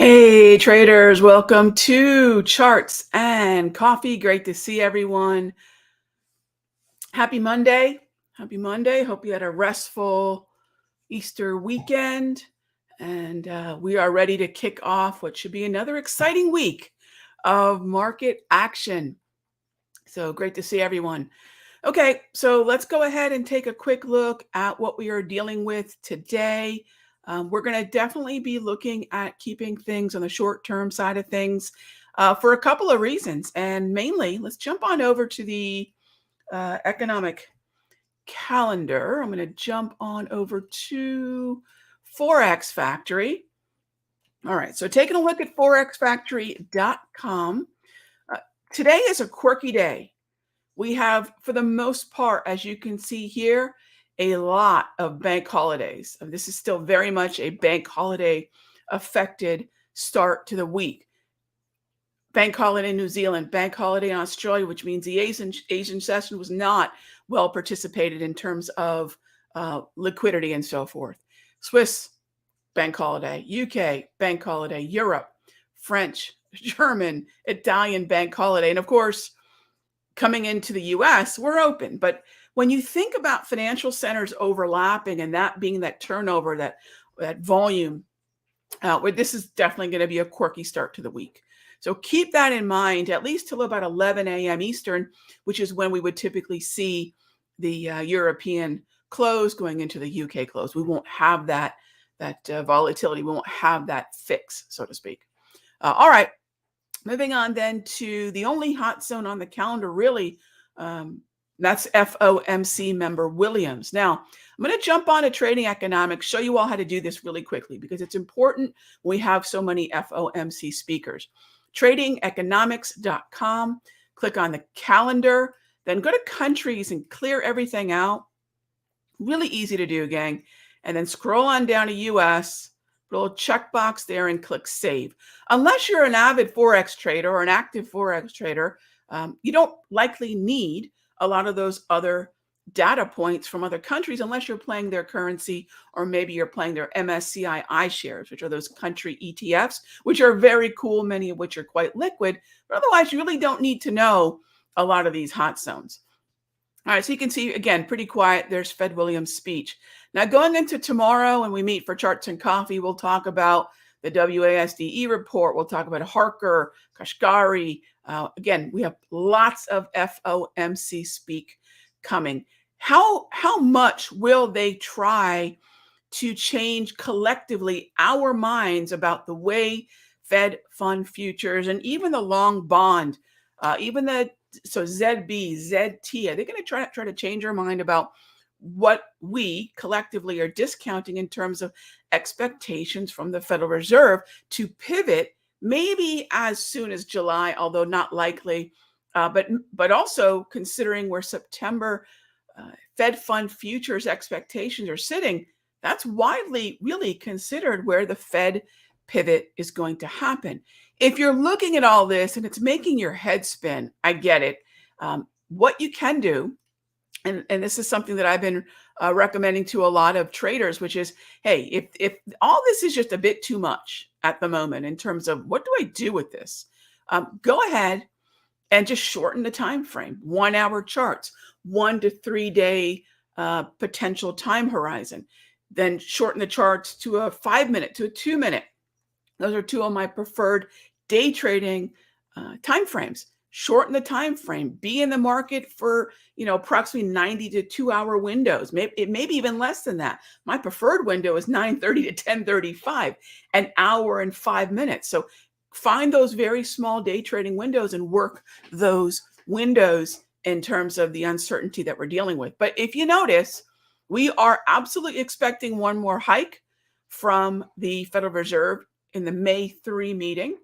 Hey traders, welcome to Charts and Coffee. Great to see everyone. Happy Monday. Happy Monday. Hope you had a restful Easter weekend. And we are ready to kick off what should be another exciting week of market action. So great to see everyone. Okay, so let's go ahead and take a quick look at what we are dealing with today. We're going to definitely be looking at keeping things on the short-term side of things for a couple of reasons. And mainly, let's jump on over to the economic calendar. I'm going to jump on over to Forex Factory. All right, so taking a look at forexfactory.com. Today is a quirky day. We have, for the most part, as you can see here, a lot of bank holidays. This is still very much a bank holiday affected start to the week. Bank holiday in New Zealand, bank holiday in Australia, which means the Asian session was not well participated in terms of liquidity and so forth. Swiss bank holiday, UK bank holiday, Europe, French, German, Italian bank holiday. And of course, coming into the US, we're open. But when you think about financial centers overlapping and that being that turnover, that volume, this is definitely going to be a quirky start to the week. So keep that in mind, at least till about 11 a.m. Eastern, which is when we would typically see the European close going into the UK close. We won't have that volatility. We won't have that fix, so to speak. All right. Moving on then to the only hot zone on the calendar, really, that's FOMC member Williams. Now, I'm going to jump on to trading economics, show you all how to do this really quickly because it's important when we have so many FOMC speakers. Tradingeconomics.com, click on the calendar, then go to countries and clear everything out. Really easy to do, gang. And then scroll on down to US, put a little checkbox there and click save. Unless you're an avid Forex trader or an active Forex trader, you don't likely need a lot of those other data points from other countries unless you're playing their currency or maybe you're playing their MSCI iShares, which are those country ETFs, which are very cool, many of which are quite liquid. But otherwise, you really don't need to know a lot of these hot zones. All right, so you can see, again, pretty quiet. There's Fed Williams' speech. Now, going into tomorrow when we meet for Charts and Coffee, we'll talk about the WASDE report. We'll talk about Harker, Kashkari. Again, we have lots of FOMC speak coming. How much will they try to change collectively our minds about the way Fed fund futures and even the long bond, even the ZB, ZT, are they going to try to change our mind about what we collectively are discounting in terms of expectations from the Federal Reserve to pivot maybe as soon as July, although not likely, but also considering where September Fed fund futures expectations are sitting, that's widely really considered where the Fed pivot is going to happen. If you're looking at all this and it's making your head spin, I get it. What you can do, and this is something that I've been recommending to a lot of traders, which is, hey, if all this is just a bit too much at the moment in terms of what do I do with this, go ahead and just shorten the time frame. 1 hour charts, 1 to 3 day potential time horizon. Then shorten the charts to a 5 minute, to a 2 minute. Those are two of my preferred day trading time frames. Shorten the time frame. Be in the market for approximately 90 to 2 hour windows. Maybe even less than that. My preferred window is 9:30 to 10:35, an hour and 5 minutes. So find those very small day trading windows and work those windows in terms of the uncertainty that we're dealing with. But if you notice, we are absolutely expecting one more hike from the Federal Reserve in the May 3 meeting.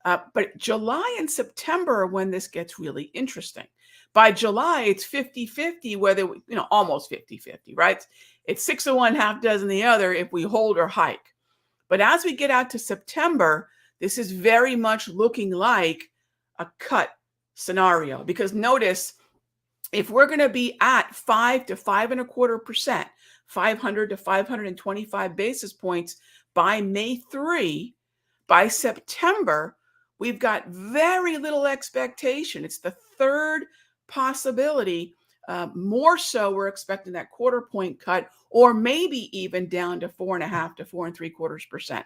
But July and September are when this gets really interesting. By July, it's 50-50, whether, almost 50-50, right? It's 6 of one, half dozen the other if we hold or hike. But as we get out to September, this is very much looking like a cut scenario. Because notice, if we're going to be at 5 to 5.25%, 500 to 525 basis points by May 3, By September, we've got very little expectation. It's the third possibility. More so, we're expecting that quarter point cut, or maybe even down to 4.5 to 4.75%.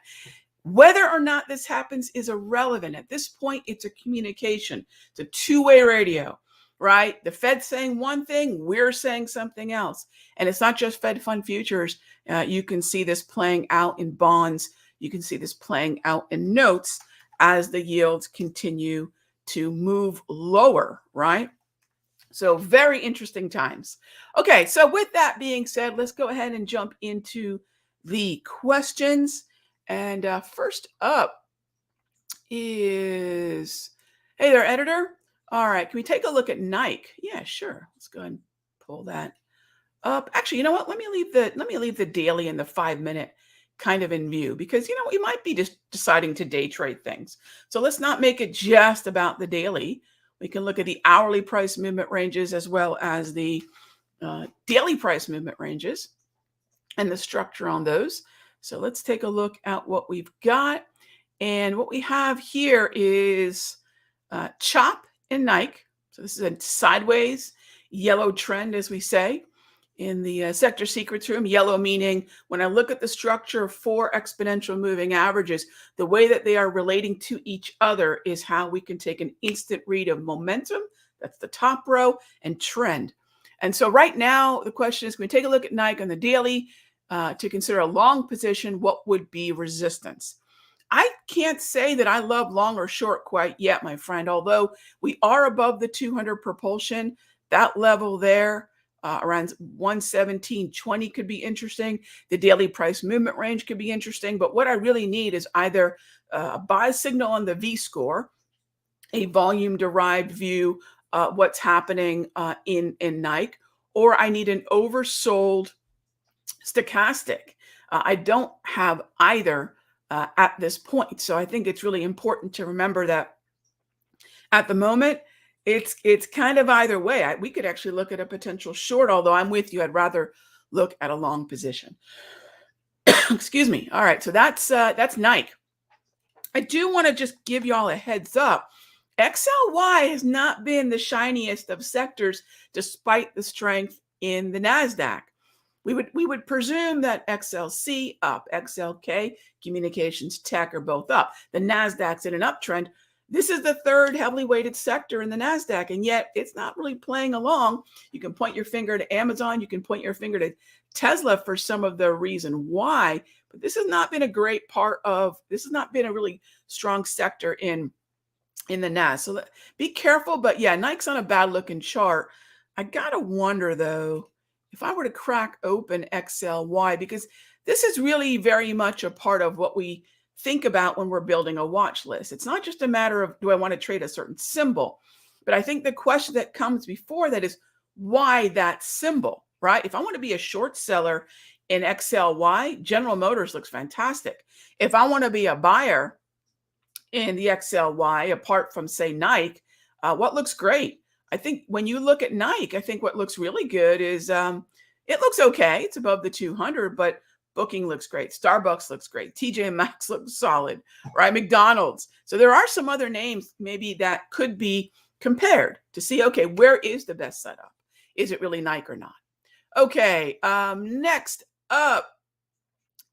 Whether or not this happens is irrelevant. At this point, it's a communication. It's a two-way radio, right? The Fed's saying one thing, we're saying something else. And it's not just Fed fund futures. You can see this playing out in bonds. You can see this playing out in notes as the yields continue to move lower, right? So very interesting times. Okay, so with that being said, let's go ahead and jump into the questions. And first up is, hey there, editor. All right, can we take a look at Nike? Yeah, sure. Let's go ahead and pull that up. Actually, you know what? Let me leave the daily and the 5-minute kind of in view, because we might be just deciding to day trade things. So let's not make it just about the daily. We can look at the hourly price movement ranges as well as the daily price movement ranges and the structure on those. So let's take a look at what we've got. And what we have here is chop in Nike. So this is a sideways yellow trend, as we say in the sector secrets room. Yellow meaning when I look at the structure of 4 exponential moving averages, the way that they are relating to each other is how we can take an instant read of momentum. That's the top row, and trend. And so right now, the question is, can we take a look at Nike on the daily to consider a long position? What would be resistance? I can't say that I love long or short quite yet, my friend, although we are above the 200 propulsion. That level there, around 117.20 could be interesting. The daily price movement range could be interesting. But what I really need is either a buy signal on the V score, a volume-derived view, what's happening in Nike, or I need an oversold stochastic. I don't have either at this point. So I think it's really important to remember that at the moment, it's kind of either way. We could actually look at a potential short, although I'm with you. I'd rather look at a long position. Excuse me. All right, so that's Nike. I do want to just give you all a heads up. XLY has not been the shiniest of sectors, despite the strength in the Nasdaq. We would presume that XLC up, XLK, communications, tech are both up. The Nasdaq's in an uptrend. This is the third heavily weighted sector in the Nasdaq, and yet it's not really playing along. You can point your finger to Amazon. You can point your finger to Tesla for some of the reason why, but this has not been a great part of, this has not been a really strong sector in the NAS. So be careful, but yeah, Nike's on a bad looking chart. I got to wonder though, if I were to crack open XLY, because this is really very much a part of what we think about when we're building a watch list. It's not just a matter of, do I want to trade a certain symbol? But I think the question that comes before that is, why that symbol, right? If I want to be a short seller in XLY, General Motors looks fantastic. If I want to be a buyer in the XLY, apart from, say, Nike, what looks great? I think when you look at Nike, I think what looks really good is it looks okay. It's above the 200, but Booking looks great. Starbucks looks great. TJ Maxx looks solid, right? McDonald's. So there are some other names maybe that could be compared to see, okay, where is the best setup? Is it really Nike or not? Okay, next up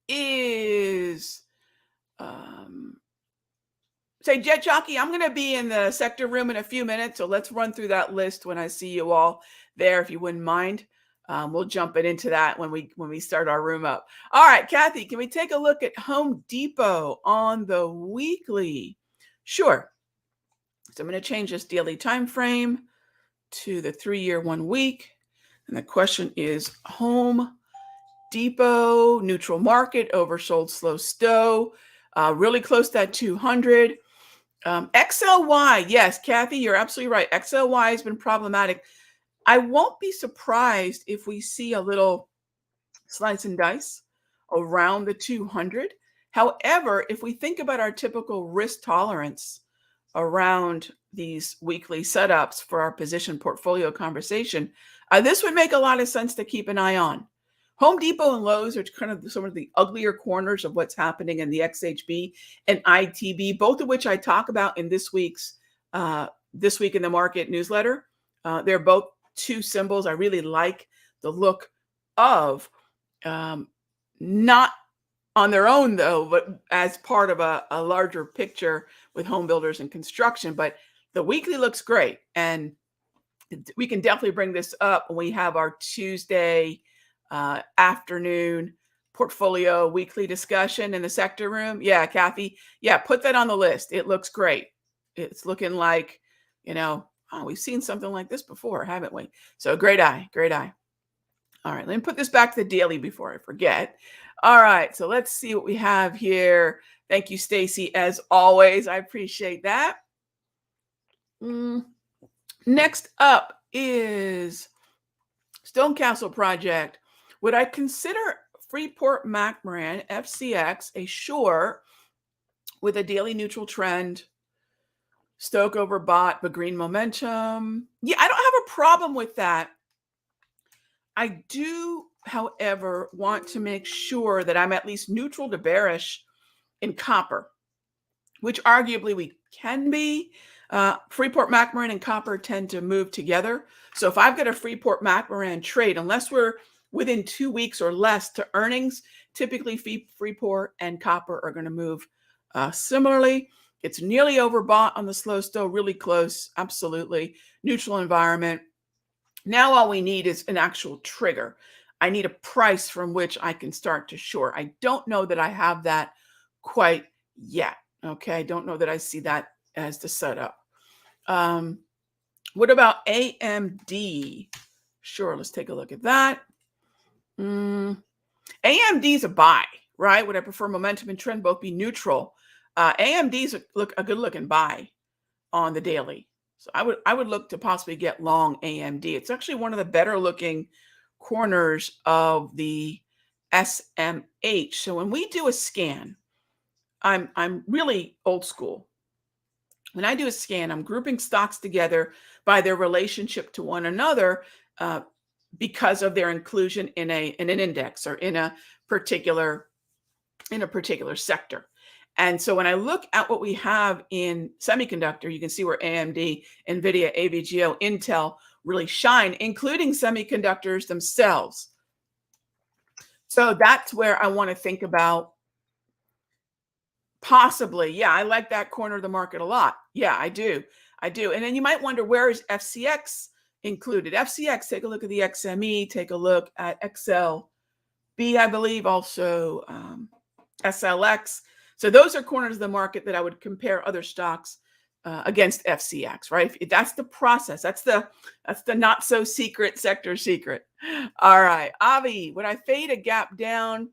is, say, Jet Jockey, I'm going to be in the sector room in a few minutes, so let's run through that list when I see you all there, if you wouldn't mind. We'll jump into that when we start our room up. All right, Kathy, can we take a look at Home Depot on the weekly? Sure. So I'm going to change this daily time frame to the 3-year 1 week. And the question is Home Depot, neutral market, oversold, slow stow, really close to that 200. XLY, yes, Kathy, you're absolutely right. XLY has been problematic. I won't be surprised if we see a little slice and dice around the 200. However, if we think about our typical risk tolerance around these weekly setups for our position portfolio conversation, this would make a lot of sense to keep an eye on. Home Depot and Lowe's are kind of some of the uglier corners of what's happening in the XHB and ITB, both of which I talk about in this week's This Week in the Market newsletter. They're both two symbols I really like the look of, not on their own though, but as part of a larger picture with home builders and construction. But the weekly looks great, and we can definitely bring this up when we have our Tuesday afternoon portfolio weekly discussion in the sector room. Yeah, Kathy. Yeah, put that on the list. It looks great. It's looking like, we've seen something like this before, haven't we? So great eye, great eye. All right, let me put this back to the daily before I forget. All right, so let's see what we have here. Thank you, Stacy, as always. I appreciate that. Next up is Stonecastle Project. Would I consider Freeport McMoran, FCX, a short with a daily neutral trend? Stoke overbought, but green momentum. Yeah, I don't have a problem with that. I do, however, want to make sure that I'm at least neutral to bearish in copper, which arguably we can be. Freeport McMoran and copper tend to move together. So if I've got a Freeport McMoran trade, unless we're within 2 weeks or less to earnings, typically Freeport and copper are going to move similarly. It's nearly overbought on the slow, still really close. Absolutely. Neutral environment. Now all we need is an actual trigger. I need a price from which I can start to short. I don't know that I have that quite yet. Okay, I don't know that I see that as the setup. What about AMD? Sure, let's take a look at that. AMD is a buy, right? Would I prefer momentum and trend both be neutral? AMD is a good looking buy on the daily. So I would look to possibly get long AMD. It's actually one of the better looking corners of the SMH. So when we do a scan, I'm really old school. When I do a scan, I'm grouping stocks together by their relationship to one another because of their inclusion in an index or in a particular sector. And so when I look at what we have in semiconductor, you can see where AMD, NVIDIA, AVGO, Intel really shine, including semiconductors themselves. So that's where I want to think about possibly. Yeah, I like that corner of the market a lot. Yeah, I do. And then you might wonder, where is FCX included? FCX, take a look at the XME, take a look at XLB, I believe, also SLX. So those are corners of the market that I would compare other stocks against FCX, right? That's the process. That's the not so secret sector secret. All right, Avi, would I fade a gap down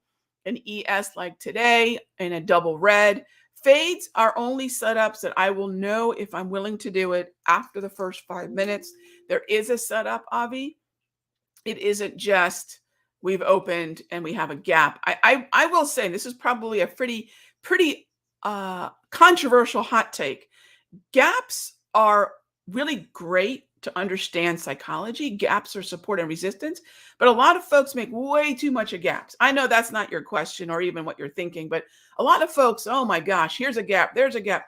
an ES like today in a double red? Fades are only setups that I will know if I'm willing to do it after the first 5 minutes. There is a setup, Avi. It isn't just we've opened and we have a gap. I will say this is probably a pretty controversial hot take. Gaps are really great to understand psychology. Gaps are support and resistance, but a lot of folks make way too much of gaps. I know that's not your question or even what you're thinking, but a lot of folks, oh my gosh, here's a gap, there's a gap,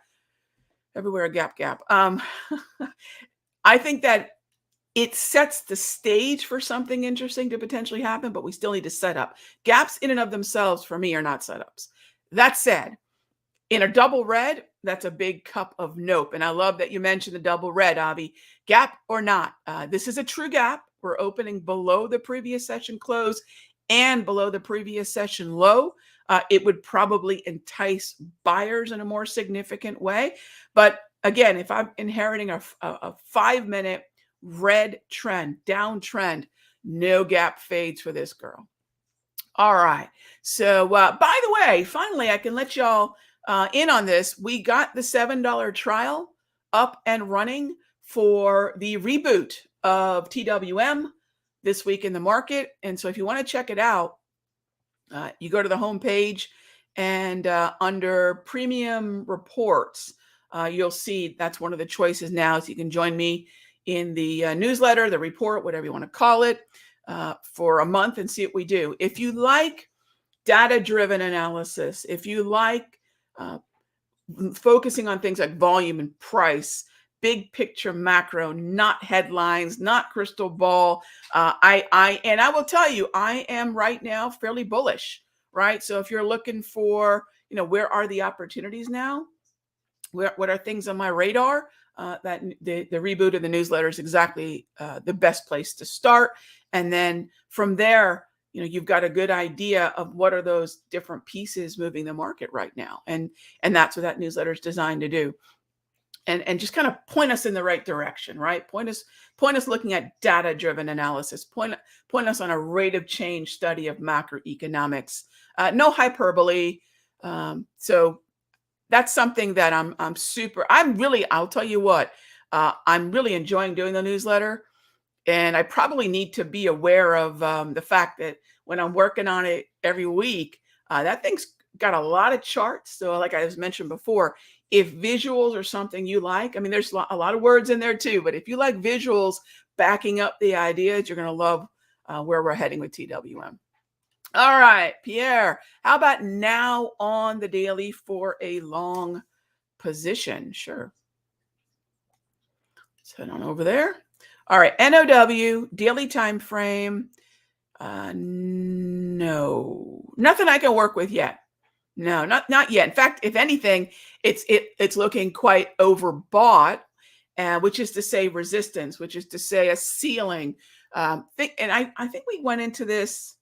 everywhere a gap. I think that it sets the stage for something interesting to potentially happen, but we still need to set up. Gaps in and of themselves for me are not setups. That said, in a double red, that's a big cup of nope. And I love that you mentioned the double red, Avi. Gap or not, this is a true gap. We're opening below the previous session close and below the previous session low. It would probably entice buyers in a more significant way. But again, if I'm inheriting a 5-minute red trend, downtrend, no gap fades for this girl. All right. So by the way, finally, I can let y'all in on this. We got the $7 trial up and running for the reboot of TWM this week in the market. And so if you want to check it out, you go to the homepage and under premium reports, you'll see that's one of the choices now. So you can join me in the newsletter, the report, whatever you want to call it. for a month and see what we do. If you like data-driven analysis, if you like uh, focusing on things like volume and price, big picture macro, not headlines, not crystal ball. I will tell you, I am right now fairly bullish, right? So if you're looking for, where are the opportunities now? What are things on my radar? That the reboot of the newsletter is exactly the best place to start. And then from there, you've got a good idea of what are those different pieces moving the market right now. And that's what that newsletter is designed to do. And just kind of point us in the right direction, right? Point us looking at data-driven analysis. Point us on a rate of change study of macroeconomics. No hyperbole. So that's something that I'll tell you what, I'm really enjoying doing the newsletter. And I probably need to be aware of the fact that when I'm working on it every week, that thing's got a lot of charts. So like I was mentioned before, if visuals are something you like, I mean, there's a lot of words in there too, but if you like visuals backing up the ideas, you're going to love where we're heading with TWM. All right, Pierre, how about now on the daily for a long position? Sure. Let's head on over there. All right, NOW, daily time frame. No, nothing I can work with yet. No, not yet. In fact, if anything, it's looking quite overbought, which is to say resistance, which is to say a ceiling. I think we went into this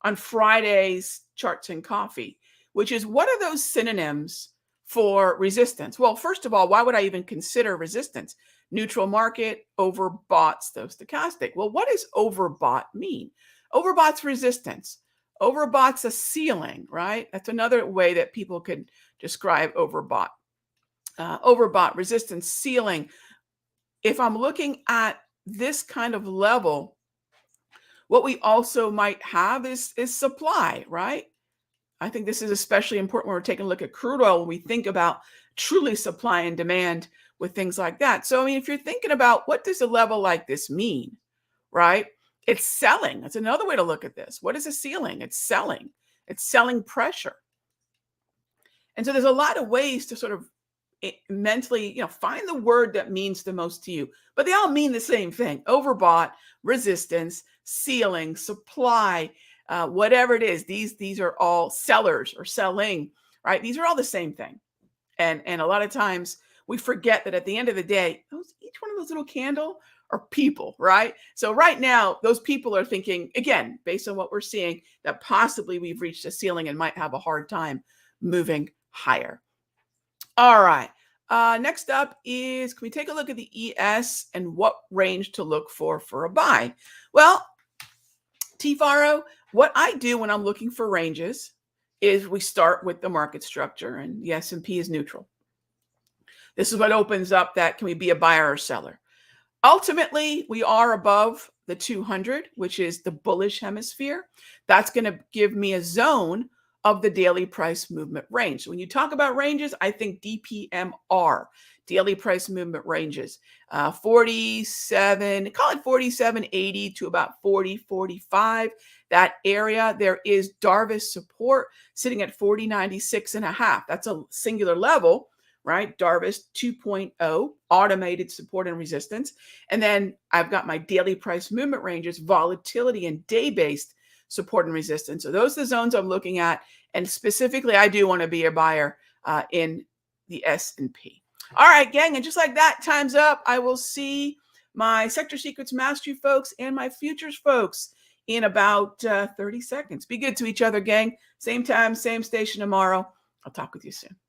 on Friday's Charts and Coffee, which is what are those synonyms for resistance? Well, first of all, why would I even consider resistance? Neutral market, overbought, stochastic. Well, what does overbought mean? Overbought's resistance. Overbought's a ceiling, right? That's another way that people could describe overbought. Overbought, resistance, ceiling. If I'm looking at this kind of level, what we also might have is supply, right? I think this is especially important when we're taking a look at crude oil, when we think about truly supply and demand with things like that. So, I mean, if you're thinking about what does a level like this mean, right? It's selling. That's another way to look at this. What is a ceiling? It's selling. It's selling pressure. And so there's a lot of ways to sort of mentally, find the word that means the most to you. But they all mean the same thing. Overbought, resistance, ceiling, supply, whatever it is. These are all sellers or selling, right? These are all the same thing. And a lot of times we forget that at the end of the day, each one of those little candle are people, right? So right now, those people are thinking, again, based on what we're seeing, that possibly we've reached a ceiling and might have a hard time moving higher. All right. Next up is, can we take a look at the ES and what range to look for a buy? Well, T-Faro, what I do when I'm looking for ranges is we start with the market structure, and the S&P is neutral. This is what opens up that can we be a buyer or seller? Ultimately, we are above the 200, which is the bullish hemisphere. That's going to give me a zone of the daily price movement range. So when you talk about ranges, I think DPMR, daily price movement ranges, 47, call it 47.80 to about 40.45. That area, there is Darvis support sitting at 40.96.5. That's a singular level, right? Darvis 2.0, automated support and resistance. And then I've got my daily price movement ranges, volatility and day-based support and resistance. So those are the zones I'm looking at. And specifically, I do want to be a buyer in the S&P. All right, gang. And just like that, time's up. I will see my Sector Secrets Mastery folks and my Futures folks in about 30 seconds. Be good to each other, gang. Same time, same station tomorrow. I'll talk with you soon.